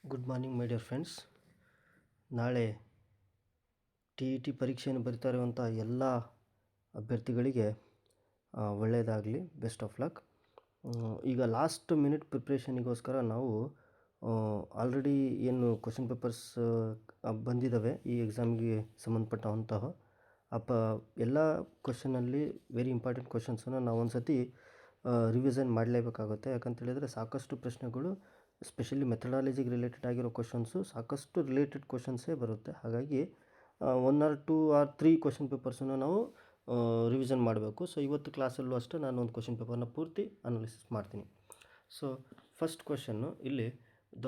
Good morning my dear friends. ನಾಳೆ T E T ಪರೀಕ್ಷೆಯನ್ನು ಬರಿತಾ ಇರುವಂಥ ಎಲ್ಲ ಅಭ್ಯರ್ಥಿಗಳಿಗೆ ಒಳ್ಳೆಯದಾಗಲಿ, ಬೆಸ್ಟ್ ಆಫ್ ಲಕ್. ಈಗ ಲಾಸ್ಟ್ ಮಿನಿಟ್ ಪ್ರಿಪ್ರೇಷನಿಗೋಸ್ಕರ ನಾವು ಆಲ್ರೆಡಿ ಏನು ಕ್ವಶನ್ ಪೇಪರ್ಸ್ ಬಂದಿದ್ದಾವೆ ಈ ಎಕ್ಸಾಮ್ಗೆ ಸಂಬಂಧಪಟ್ಟಂತಹ ಎಲ್ಲ ಕ್ವಶನಲ್ಲಿ ವೆರಿ ಇಂಪಾರ್ಟೆಂಟ್ ಕ್ವಶನ್ಸನ್ನು ನಾವು ಒಂದು ಸತಿ ರಿವಿಷನ್ ಮಾಡಲೇಬೇಕಾಗುತ್ತೆ. ಯಾಕಂತೇಳಿದರೆ ಸಾಕಷ್ಟು ಪ್ರಶ್ನೆಗಳು ಸ್ಪೆಷಲಿ ಮೆಥಡಾಲಜಿಗೆ ರಿಲೇಟೆಡ್ ಆಗಿರೋ ಕ್ವಶನ್ಸು ಸಾಕಷ್ಟು ರಿಲೇಟೆಡ್ ಕ್ವಶನ್ಸೇ ಬರುತ್ತೆ. ಹಾಗಾಗಿ 1 or 2 or 3 ಕ್ವಶನ್ ಪೇಪರ್ಸನ್ನು ನಾವು ರಿವಿಷನ್ ಮಾಡಬೇಕು. ಸೊ ಇವತ್ತು ಕ್ಲಾಸಲ್ಲೂ ಅಷ್ಟೇ ನಾನು ಒಂದು ಕ್ವಶನ್ ಪೇಪರ್ನ ಪೂರ್ತಿ ಅನಾಲಿಸಿಸ್ ಮಾಡ್ತೀನಿ. ಸೊ ಫಸ್ಟ್ ಕ್ವಶನ್ನು ಇಲ್ಲಿ the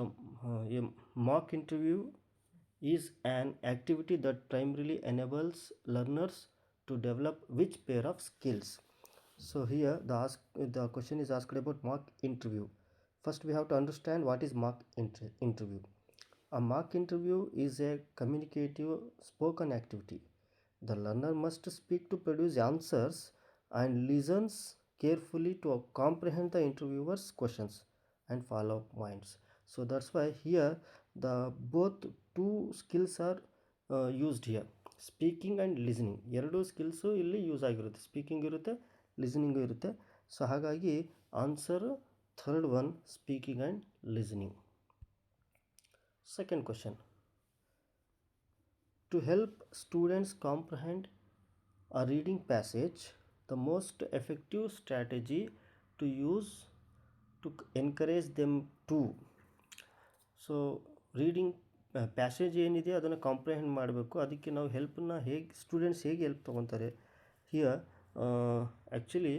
mock interview is an activity that primarily enables learners to develop which pair of skills. So here the question is asked about mock interview. First we have to understand what is mock interview. A mock interview is a communicative spoken activity. The learner must speak to produce answers and listens carefully to comprehend the interviewer's questions and follow-up points. So that's why here the both two skills are used here. Speaking and listening ಎರಡೂ skills ಇಲ್ಲಿ use ಆಗಿರುತ್ತೆ. Speaking ಇರುತ್ತೆ, listening ಇರುತ್ತೆ. So ಹಾಗಾಗಿ answer third one, speaking and listening. Second question, to help students comprehend a reading passage, the most effective strategy to use to encourage them to. So reading passage ಏನಿದೆ ಅದನ್ನು comprehend ಮಾಡಬೇಕು. ಅದಕ್ಕೆ ನಾವು ಹೆಲ್ಪನ್ನ students ಹೇಗೆ help ತೊಗೊತಾರೆ? Here actually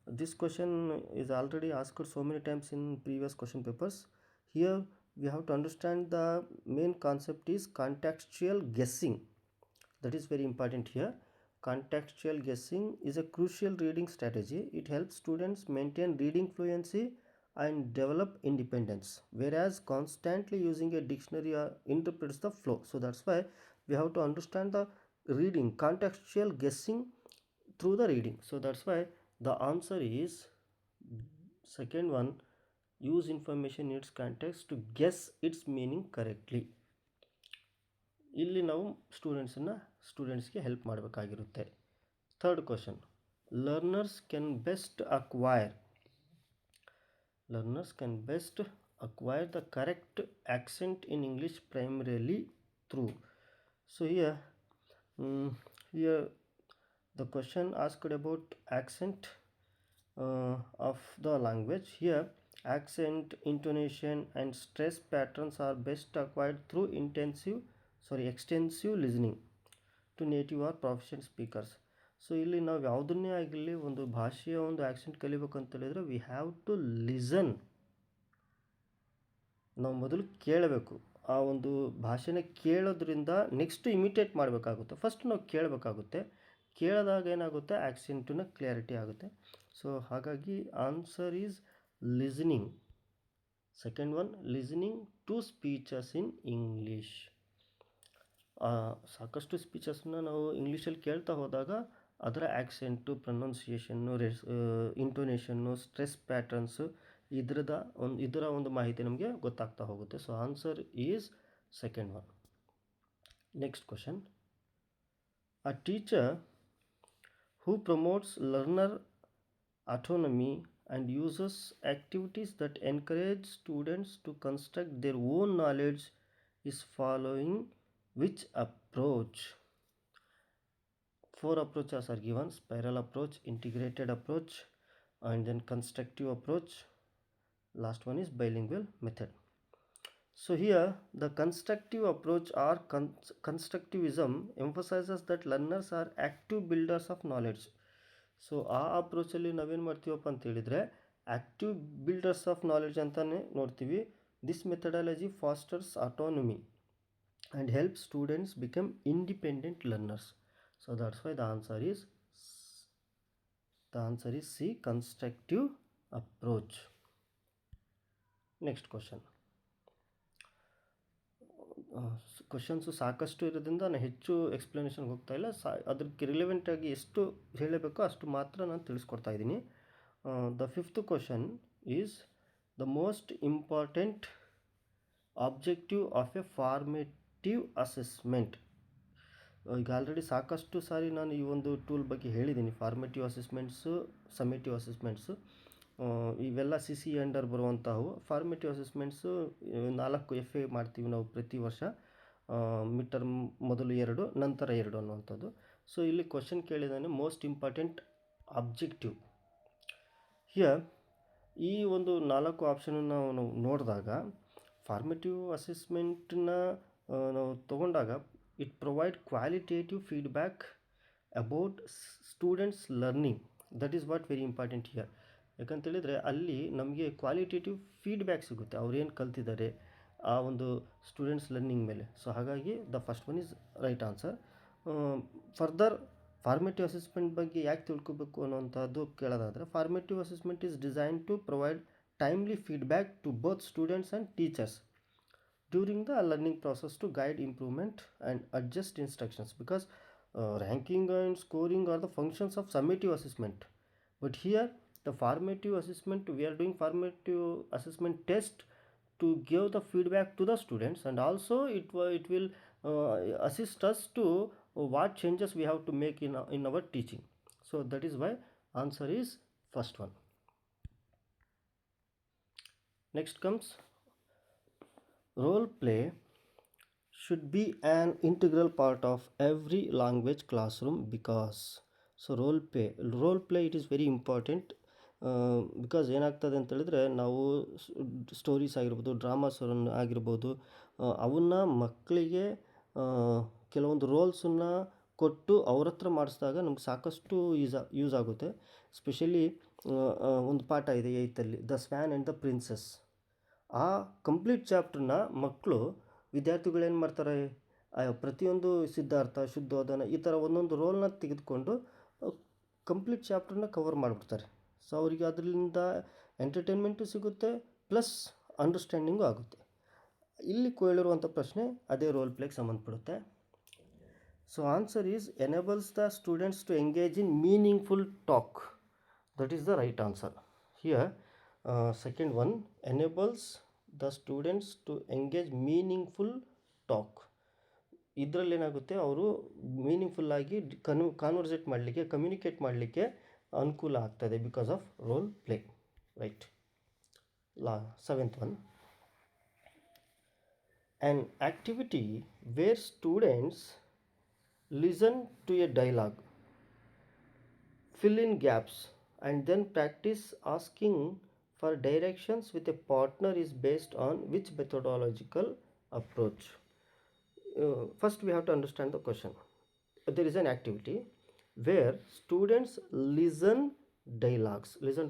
this question is already asked so many times in previous question papers. Here we have to understand the main concept is contextual guessing. That is very important here. Contextual guessing is a crucial reading strategy. It helps students maintain reading fluency and develop independence, whereas constantly using a dictionary interprets the flow. So that's why we have to understand the reading, contextual guessing through the reading. So that's why the answer is second one, use information in its context to guess its meaning correctly. ಇಲ್ಲಿ ನಾವು ಸ್ಟೂಡೆಂಟ್ಸ್ಗೆ help ಮಾಡಬೇಕಾಗಿರುತ್ತೆ. Third question, learners can best acquire the correct accent in English primarily through. So here the question asked about accent of the language. Here accent, intonation and stress patterns are best acquired through extensive listening to native or proficient speakers. So ಇಲ್ಲಿ ನಾವು ಯಾವುದನ್ನೇ ಆಗಿರಲಿ ಒಂದು ಭಾಷೆಯ ಒಂದು accent ಕಲಿಬೇಕಂತೇಳಿದರೆ we have to listen. ನಾವು ಮೊದಲು ಕೇಳಬೇಕು. ಆ ಒಂದು ಭಾಷೆನ ಕೇಳೋದ್ರಿಂದ ನೆಕ್ಸ್ಟ್ ಇಮಿಟೇಟ್ ಮಾಡಬೇಕಾಗುತ್ತೆ. ಫಸ್ಟ್ ನಾವು ಕೇಳಬೇಕಾಗುತ್ತೆ. ಕೇಳಿದಾಗ ಏನಾಗುತ್ತೆ, ಆ್ಯಕ್ಸೆಂಟಿನ ಕ್ಲಿಯರಿಟಿ ಆಗುತ್ತೆ. ಸೊ ಹಾಗಾಗಿ answer is listening. Second one, listening to speeches in English. ಸಾಕಷ್ಟು ಸ್ಪೀಚಸ್ನ ನಾವು ಇಂಗ್ಲೀಷಲ್ಲಿ ಕೇಳ್ತಾ ಹೋದಾಗ ಅದರ ಆ್ಯಕ್ಸೆಂಟು, ಪ್ರೊನೌನ್ಸಿಯೇಷನ್ನು, ಇಂಟೋನೇಷನ್ನು, ಸ್ಟ್ರೆಸ್ ಪ್ಯಾಟರ್ನ್ಸು ಇದರ ಒಂದು ಮಾಹಿತಿ ನಮಗೆ ಗೊತ್ತಾಗ್ತಾ ಹೋಗುತ್ತೆ. So answer is second one. Next question, a teacher who promotes learner autonomy and uses activities that encourage students to construct their own knowledge is following which approach? 4 approaches are given: spiral approach, integrated approach, and then constructive approach. Last one is bilingual method. So here the constructive approach or constructivism emphasizes that learners are active builders of knowledge. So ಆ ಅಪ್ರೋಚಲ್ಲಿ ನಾವೇನು ಮಾಡ್ತೀವಪ್ಪ ಅಂತ ಹೇಳಿದರೆ active builders of knowledge ಅಂತಲೇ ನೋಡ್ತೀವಿ. This methodology fosters autonomy and help students become independent learners. So that's why the answer is C, constructive approach. Next questions ಸಾಕಷ್ಟು ಇರೋದ್ರಿಂದ ನಾನು ಹೆಚ್ಚು ಎಕ್ಸ್ಪ್ಲನೇಷನ್ಗೆ ಹೋಗ್ತಾ ಇಲ್ಲ. ಅದಕ್ಕೆ ರಿಲೆವೆಂಟಾಗಿ ಎಷ್ಟು ಹೇಳಬೇಕೋ ಅಷ್ಟು ಮಾತ್ರ ನಾನು ತಿಳಿಸ್ಕೊಡ್ತಾ ಇದ್ದೀನಿ. The fifth question is the most important objective of A formative assessment. ಈಗ ಆಲ್ರೆಡಿ ಸಾಕಷ್ಟು ಸಾರಿ ನಾನು ಈ ಒಂದು ಟೂಲ್ ಬಗ್ಗೆ ಹೇಳಿದ್ದೀನಿ. ಫಾರ್ಮೇಟಿವ್ ಅಸೆಸ್ಮೆಂಟ್ಸು, ಸಮೇಟಿವ್ ಅಸೆಸ್ಮೆಂಟ್ಸು, ಇವೆಲ್ಲ ಸಿ ಸಿ ಅಂಡರ್ ಬರುವಂಥವು. ಫಾರ್ಮೇಟಿವ್ ಅಸೆಸ್ಮೆಂಟ್ಸು 4 FA ಮಾಡ್ತೀವಿ ನಾವು ಪ್ರತಿ ವರ್ಷ. ಮಿಡ್ ಟರ್ಮ್ ಮೊದಲು 2, ನಂತರ 2 ಅನ್ನುವಂಥದ್ದು. ಸೊ ಇಲ್ಲಿ ಕ್ವಶನ್ ಕೇಳಿದ್ದಾನೆ, ಮೋಸ್ಟ್ ಇಂಪಾರ್ಟೆಂಟ್ ಅಬ್ಜೆಕ್ಟಿವ್. ಹಿಯರ್ ಈ ಒಂದು 4 ಆಪ್ಷನನ್ನು ನಾವು ನೋಡಿದಾಗ, ಫಾರ್ಮೇಟಿವ್ ಅಸೆಸ್ಮೆಂಟನ್ನ ನಾವು ತಗೊಂಡಾಗ it provide qualitative feedback about students learning. That is what very important here. ಯಾಕಂತೇಳಿದರೆ ಅಲ್ಲಿ ನಮಗೆ ಕ್ವಾಲಿಟೇಟಿವ್ ಫೀಡ್ಬ್ಯಾಕ್ ಸಿಗುತ್ತೆ, ಅವ್ರೇನು ಕಲ್ತಿದ್ದಾರೆ ಆ ಒಂದು ಸ್ಟೂಡೆಂಟ್ಸ್ ಲರ್ನಿಂಗ್ ಮೇಲೆ. ಸೊ ಹಾಗಾಗಿ the first one is right answer. Further formative assessment ಬಗ್ಗೆ ಯಾಕೆ ತಿಳ್ಕೊಬೇಕು ಅನ್ನೋಂಥದ್ದು ಕೇಳೋದಾದರೆ, formative assessment is design to provide timely feedback to both students and teachers during the learning process to guide improvement and adjust instructions, because ranking and scoring are the functions of summative assessment. But here the formative assessment, we are doing formative assessment test to give the feedback to the students, and also it will assist us to what changes we have to make in our teaching. So that is why answer is first one. Next comes, role play should be an integral part of every language classroom because. So role play it is very important, because ಏನಾಗ್ತದೆ ಅಂತ ಹೇಳಿದ್ರೆ, ನಾವು stories ಆಗಿರ್ಬೋದು, dramas ಆಗಿರ್ಬೋದು, ಅವನ್ನ ಮಕ್ಕಳಿಗೆ ಕೆಲವೊಂದು ರೋಲ್ಸನ್ನು ಕೊಟ್ಟು ಅವ್ರ ಹತ್ರ ಮಾಡಿಸಿದಾಗ ನಮ್ಗೆ ಸಾಕಷ್ಟು ಯೂಸ್ ಆಗುತ್ತೆ. ಸ್ಪೆಷಲಿ ಒಂದು ಪಾಠ ಇದೆ 8th, the swan and the princess. ಆ ಕಂಪ್ಲೀಟ್ ಚಾಪ್ಟರ್ನ ಮಕ್ಕಳು, ವಿದ್ಯಾರ್ಥಿಗಳೇನು ಮಾಡ್ತಾರೆ, ಪ್ರತಿಯೊಂದು ಸಿದ್ಧಾರ್ಥ, ಶುದ್ಧೋಧನ, ಈ ಥರ ಒಂದೊಂದು ರೋಲ್ನ ತೆಗೆದುಕೊಂಡು ಕಂಪ್ಲೀಟ್ ಚಾಪ್ಟರ್ನ ಕವರ್ ಮಾಡಿಬಿಡ್ತಾರೆ. ಸೊ ಅವರಿಗೆ ಅದರಿಂದ ಎಂಟರ್ಟೈನ್ಮೆಂಟು ಸಿಗುತ್ತೆ, ಪ್ಲಸ್ ಅಂಡರ್ಸ್ಟ್ಯಾಂಡಿಂಗು ಆಗುತ್ತೆ. ಇಲ್ಲಿ ಕೇಳಿರುವಂಥ ಪ್ರಶ್ನೆ ಅದೇ ರೋಲ್ ಪ್ಲೇಗೆ ಸಂಬಂಧಪಡುತ್ತೆ. So answer is enables the students to engage in meaningful talk. That is the right answer here. Second one, enables the students to engage meaningful talk. ಇದರಲ್ಲಿ ಏನಾಗುತ್ತೆ, ಅವರು ಮೀನಿಂಗ್ಫುಲ್ಲಾಗಿ ಕಾನ್ವರ್ಸೇಟ್ ಮಾಡಲಿಕ್ಕೆ, ಕಮ್ಯುನಿಕೇಟ್ ಮಾಡಲಿಕ್ಕೆ ಅನುಕೂಲ ಆಗ್ತದೆ because of role play. Right. 7th one, an activity where students listen to a dialogue, fill in gaps, and then practice asking for directions with a partner is based on which methodological approach? First we have to understand the question. There is an activity where students listen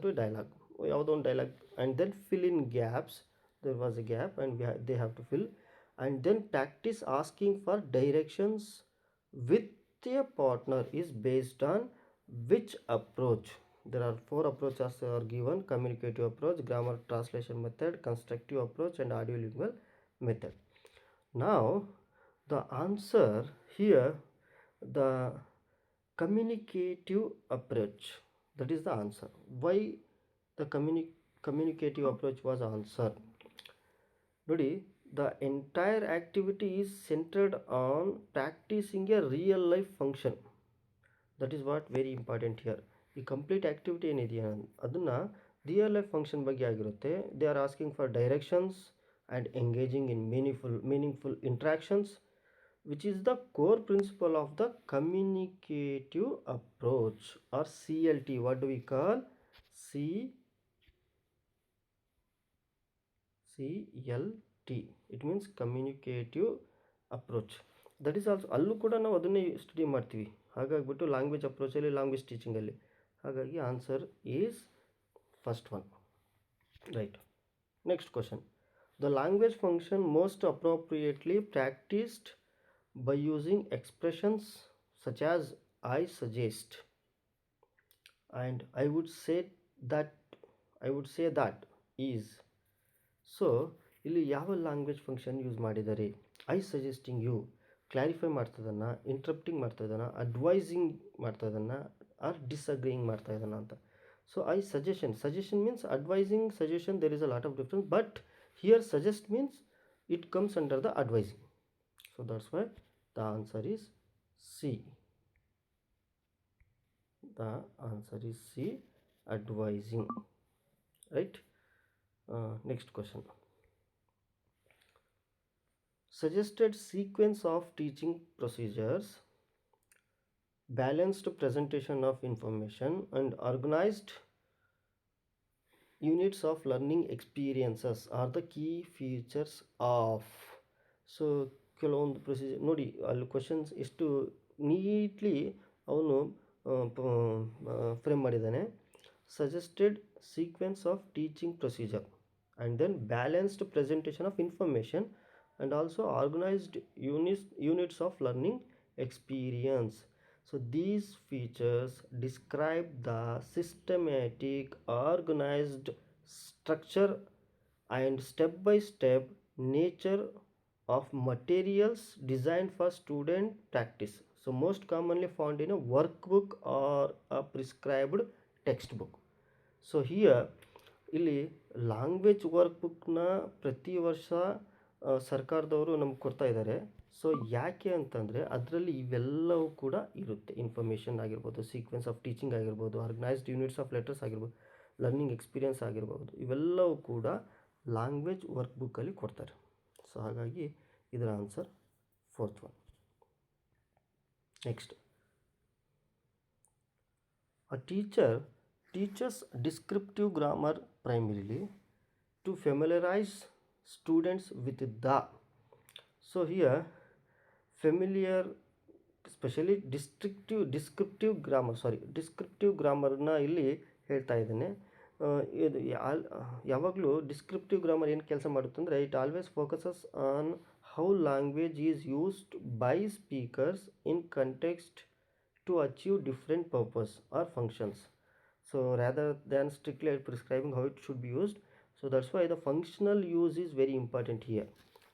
to a dialogue, ಯಾವುದೋ ಒಂದು dialogue, and then fill in gaps. There was a gap and they have to fill, and then practice asking for directions with a partner is based on which approach? There are 4 approaches are given: communicative approach, grammar translation method, constructive approach, and audiolingual method. Now the answer here, the communicative approach, that is the answer. Why the communicative approach was answered? Nodi, the entire activity is centered on practicing a real life function. That is what very important here. ಈ complete activity ಏನಿದೆಯಾ ಅದನ್ನು real life function ಬಗ್ಗೆ ಆಗಿರುತ್ತೆ. They are asking for directions and engaging in meaningful interactions, which is the core principle of the communicative approach, or CLT. What do we call? CLT. It means communicative approach. That is also, ಅಲ್ಲೂ ಕೂಡ ನಾವು ಅದನ್ನೇ study ಮಾಡ್ತೀವಿ. ಹಾಗಾಗಿಬಿಟ್ಟು language ಅಪ್ರೋಚಲ್ಲಿ, language ಟೀಚಿಂಗಲ್ಲಿ. ಹಾಗಾಗಿ answer is first one. Right. Next question. The language function most appropriately practised by using expressions such as I suggest, and I would say that is. So ಇಲ್ಲಿ ಯಾವ language function use ಮಾಡಿದ್ದಾರೆ? I suggesting you clarify ಮಾಡ್ತದನ್ನ, interrupting ಮಾಡ್ತಾಯಿದ್ದಾನ, advising ಮಾಡ್ತಾಯಿದ್ದಾನ, or disagreeing ಮಾಡ್ತಾಯಿದ್ದಾನ ಅಂತ. So I suggestion means advising, suggestion, there is a lot of difference. But here suggest means it comes under the advising. So that's why the answer is C. The answer is C, advising, right? Next question. Suggested sequence of teaching procedures, balanced presentation of information, and organized units of learning experiences are the key features of. So ಕೆಲವೊಂದು procedure ನೋಡಿ, ಅಲ್ಲಿ questions ಎಷ್ಟು neatly ಅವನು frame ಮಾಡಿದ್ದಾನೆ. Suggested sequence of teaching procedure and then balanced presentation of information and also organized units of learning experience. So these features describe the systematic, organized structure and step-by-step nature of materials designed for student practice. So most commonly found in a workbook or a prescribed textbook. So here ಇಲ್ಲಿ language ವರ್ಕ್ಬುಕ್ನ ಪ್ರತಿ ವರ್ಷ ಸರ್ಕಾರದವರು ನಮ್ಗೆ ಕೊಡ್ತಾ ಇದ್ದಾರೆ. So ಯಾಕೆ ಅಂತಂದರೆ ಅದರಲ್ಲಿ ಇವೆಲ್ಲವೂ ಕೂಡ ಇರುತ್ತೆ. ಇನ್ಫಾರ್ಮೇಷನ್ ಆಗಿರ್ಬೋದು, ಸೀಕ್ವೆನ್ಸ್ ಆಫ್ ಟೀಚಿಂಗ್ ಆಗಿರ್ಬೋದು, ಆರ್ಗನೈಸ್ಡ್ ಯೂನಿಟ್ಸ್ ಆಫ್ ಲೆಟರ್ಸ್ ಆಗಿರ್ಬೋದು, ಲರ್ನಿಂಗ್ ಎಕ್ಸ್ಪೀರಿಯನ್ಸ್ ಆಗಿರ್ಬೋದು, ಇವೆಲ್ಲವೂ ಕೂಡ ಲ್ಯಾಂಗ್ವೇಜ್ ವರ್ಕ್ಬುಕ್ಕಲ್ಲಿ ಕೊಡ್ತಾರೆ. ಸೊ ಹಾಗಾಗಿ ಇದರ answer 4th one. Next, a teacher teaches descriptive grammar primarily to familiarize students with the. So here familiar, especially descriptive ಗ್ರಾಮರ್ನ ಇಲ್ಲಿ ಹೇಳ್ತಾ ಇದ್ದೇನೆ. ಇದು ಯಾವಾಗಲೂ ಡಿಸ್ಕ್ರಿಪ್ಟಿವ್ ಗ್ರಾಮರ್ ಏನು ಕೆಲಸ ಮಾಡುತ್ತಂದರೆ, it always focuses on how language is used by speakers in context to achieve different purpose or functions. So rather than strictly prescribing how it should be used, so that's why the functional use is very important here.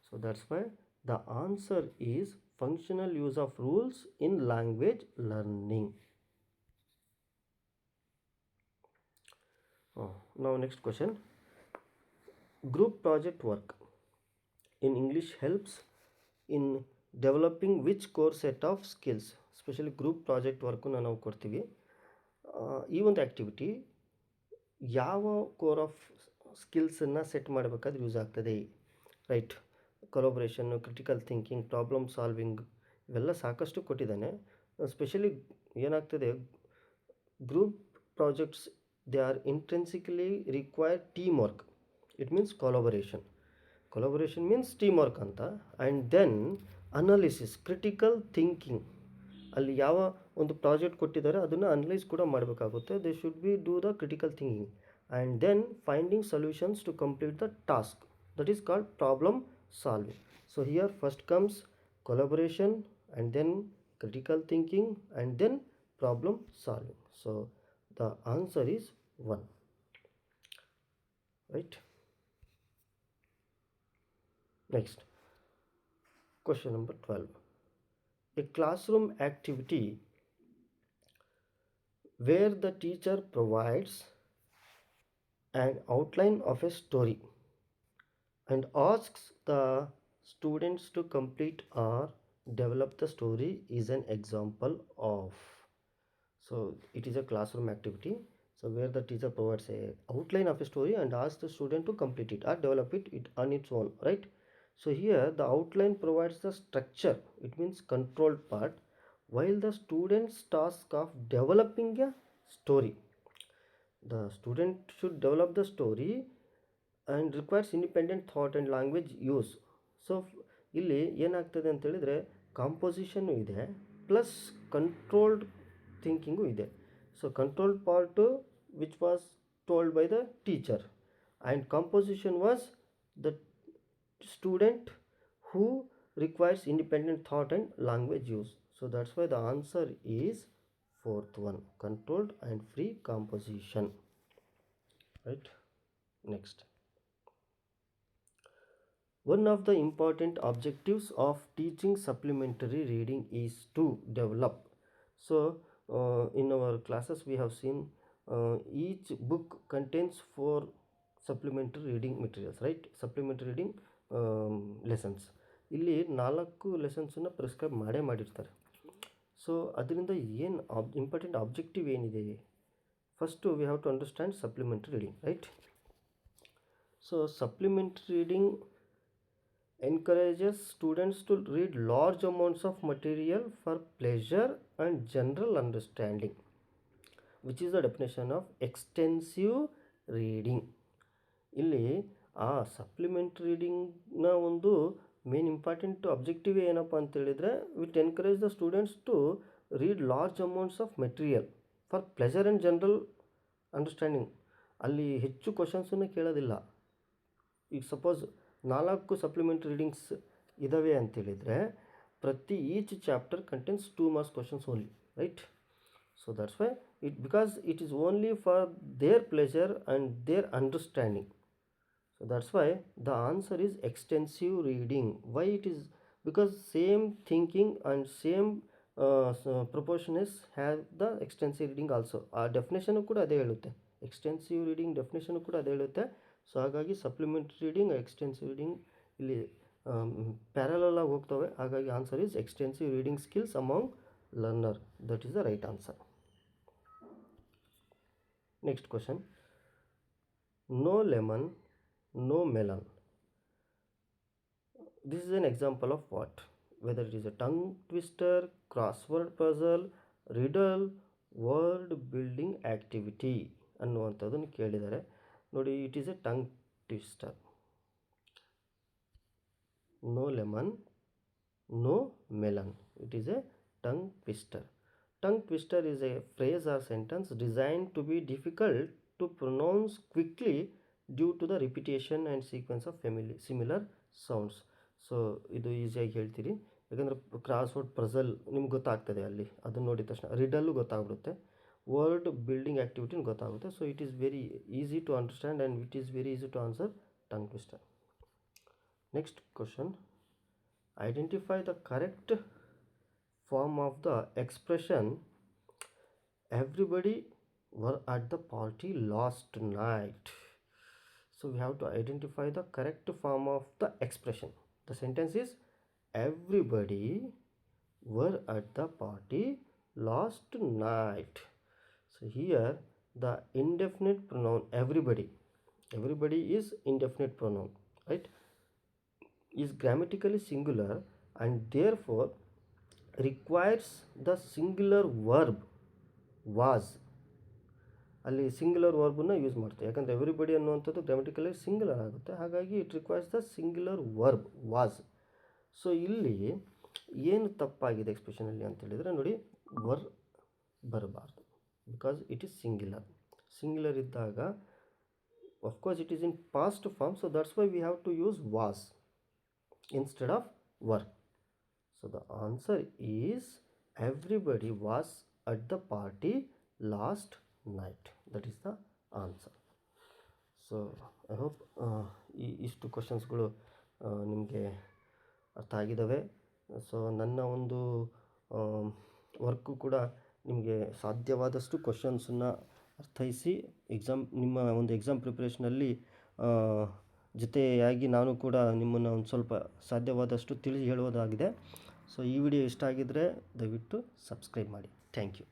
So that's why the answer is functional use of rules in language learning. Now next question. Group project work in English helps in developing which core set of skills? Specially group project ವರ್ಕನ್ನು ನಾವು ಕೊಡ್ತೀವಿ. ಈ ಒಂದು activity ಯಾವ core of ಸ್ಕಿಲ್ಸನ್ನು set ಮಾಡಬೇಕಾದ್ರೆ use ಆಗ್ತದೆ, right? ಕೊಲಾಬ್ರೇಷನ್ನು, ಕ್ರಿಟಿಕಲ್ ಥಿಂಕಿಂಗ್, ಪ್ರಾಬ್ಲಮ್ ಸಾಲ್ವಿಂಗ್, ಇವೆಲ್ಲ ಸಾಕಷ್ಟು ಕೊಟ್ಟಿದ್ದಾನೆ. ಸ್ಪೆಷಲಿ ಏನಾಗ್ತದೆ, group projects they are intrinsically require team work. It means collaboration means team work ಅಂತ. And then analysis, critical thinking, ಅಲ್ಲಿ ಯಾವ ಒಂದು ಪ್ರಾಜೆಕ್ಟ್ ಕೊಟ್ಟಿದ್ದಾರೆ ಅದನ್ನು ಅನಲೈಸ್ ಕೂಡ ಮಾಡಬೇಕಾಗುತ್ತೆ. They should be do the critical thinking and then finding solutions to complete the task, that is called problem solving. So here first comes collaboration and then critical thinking and then problem solving. So the answer is 1, right? Next, question number 12. A classroom activity where the teacher provides an outline of a story and asks the students to complete or develop the story is an example of. So it is a classroom activity. So where the teacher provides a outline of a story and asks the student to complete it or develop it on its own, right? So here the outline provides the structure, it means controlled part, while the student's task of developing a story. The student should develop the story and requires independent thought and language use. So ಇಲ್ಲಿ ಏನಾಗ್ತದೆ ಅಂತ ಹೇಳಿದರೆ, ಕಾಂಪೋಸಿಷನ್ನು ಇದೆ plus controlled thinking ಇದೆ. So controlled part which was told by the teacher and composition was the student who requires independent thought and language use. So that's why the answer is 4th one, controlled and free composition, right? Next, one of the important objectives of teaching supplementary reading is to develop. So in our classes we have seen each book contains 4 supplementary reading materials, right? Supplementary reading lessons. ಇಲ್ಲಿ 4 ಲೆಸನ್ಸನ್ನು prescribe ಮಾಡಿರ್ತಾರೆ. So ಅದರಿಂದ ಏನು important objective ಏನಿದೆ? First we have to understand supplementary reading, right? So supplementary reading encourages students to read large amounts of material for pleasure and general understanding, which is the definition of extensive reading. ಇಲ್ಲಿ ಆ supplementary ರೀಡಿಂಗ್ನ ಒಂದು main important objective ಏನಪ್ಪ ಅಂತೇಳಿದರೆ, it encourage the students to read large amounts of material for pleasure and general understanding. ಅಲ್ಲಿ ಹೆಚ್ಚು ಕ್ವಶನ್ಸನ್ನು ಕೇಳೋದಿಲ್ಲ. ಈಗ suppose 4 supplementary readings ಇದ್ದಾವೆ ಅಂತೇಳಿದರೆ, ಪ್ರತಿ each chapter contains 2 marks questions only, right? So that's why because it is only for their pleasure and their understanding. So that's why the answer is extensive reading. Why it is? Because same thinking and same proportions have the extensive reading also. ಆ definition ಕೂಡ ಅದೇ ಹೇಳುತ್ತೆ. Extensive reading definition ಕೂಡ ಅದೇ ಹೇಳುತ್ತೆ. So ಹಾಗಾಗಿ supplementary reading extensive reading ಇಲ್ಲಿ parallel ಆಗಿ ಹೋಗ್ತವೆ. ಹಾಗಾಗಿ answer is extensive reading skills among learner. That is the right answer. Next question. No lemon, no melon. This is an example of what? Whether it is a tongue twister, crossword puzzle, riddle, word building activity ಅನ್ನುವಂಥದ್ದನ್ನು ಕೇಳಿದ್ದಾರೆ ನೋಡಿ. It is a tongue twister. No lemon, no melon. It is a tongue twister. Tongue twister is a phrase or sentence designed to be difficult to pronounce quickly due to the repetition and sequence of similar sounds. So ಇದು ಈಸಿಯಾಗಿ ಹೇಳ್ತೀರಿ, ಯಾಕಂದರೆ crossword puzzle ನಿಮ್ಗೆ ಗೊತ್ತಾಗ್ತದೆ ಅಲ್ಲಿ, ಅದನ್ನು ನೋಡಿದ ತಕ್ಷಣ. ರಿಡಲ್ಲು ಗೊತ್ತಾಗ್ಬಿಡುತ್ತೆ, ವರ್ಡ್ ಬಿಲ್ಡಿಂಗ್ ಆ್ಯಕ್ಟಿವಿಟಿನೂ ಗೊತ್ತಾಗುತ್ತೆ. So it is very easy to understand and it is very easy to answer tongue twister. Next question. Identify the correct form of the expression everybody were at the party last night. So we have to identify the correct form of the expression. The sentence is everybody were at the party last night. So here the indefinite pronoun everybody is indefinite pronoun, right, is grammatically singular and therefore requires the singular verb was. ಅಲ್ಲಿ singular ವರ್ಬನ್ನು use ಮಾಡ್ತೀವಿ, ಯಾಕಂದರೆ everybody ಅನ್ನುವಂಥದ್ದು grammatically singular ಆಗುತ್ತೆ. ಹಾಗಾಗಿ it requires the singular verb was. So ಇಲ್ಲಿ ಏನು ತಪ್ಪಾಗಿದೆ ಎಕ್ಸ್ಪ್ರೆಷನಲ್ಲಿ ಅಂತೇಳಿದರೆ ನೋಡಿ, ವರ್ ಬರಬಾರ್ದು, ಬಿಕಾಸ್ ಇಟ್ ಈಸ್ ಸಿಂಗ್ಯುಲರ್ ಇದ್ದಾಗ of course it is in past form. So that's why we have to use was instead of were. So the answer is everybody was at the party last night. That is the answer. So I hope ಇಷ್ಟು ಕ್ವಶನ್ಸ್ಗಳು ನಿಮಗೆ ಅರ್ಥ ಆಗಿದ್ದಾವೆ. So ನನ್ನ ಒಂದು work ಕೂಡ ನಿಮಗೆ ಸಾಧ್ಯವಾದಷ್ಟು ಕ್ವಶನ್ಸನ್ನು ಅರ್ಥೈಸಿ ನಿಮ್ಮ ಒಂದು ಎಕ್ಸಾಮ್ ಪ್ರಿಪ್ರೇಷನಲ್ಲಿ ಜೊತೆಯಾಗಿ ನಾನು ಕೂಡ ನಿಮ್ಮನ್ನು ಒಂದು ಸ್ವಲ್ಪ ಸಾಧ್ಯವಾದಷ್ಟು ತಿಳಿಸಿ ಹೇಳುವುದಾಗಿದೆ. ಸೊ ಈ ವಿಡಿಯೋ ಇಷ್ಟ ಆಗಿದ್ದರೆ ದಯವಿಟ್ಟು ಸಬ್ಸ್ಕ್ರೈಬ್ ಮಾಡಿ. Thank you.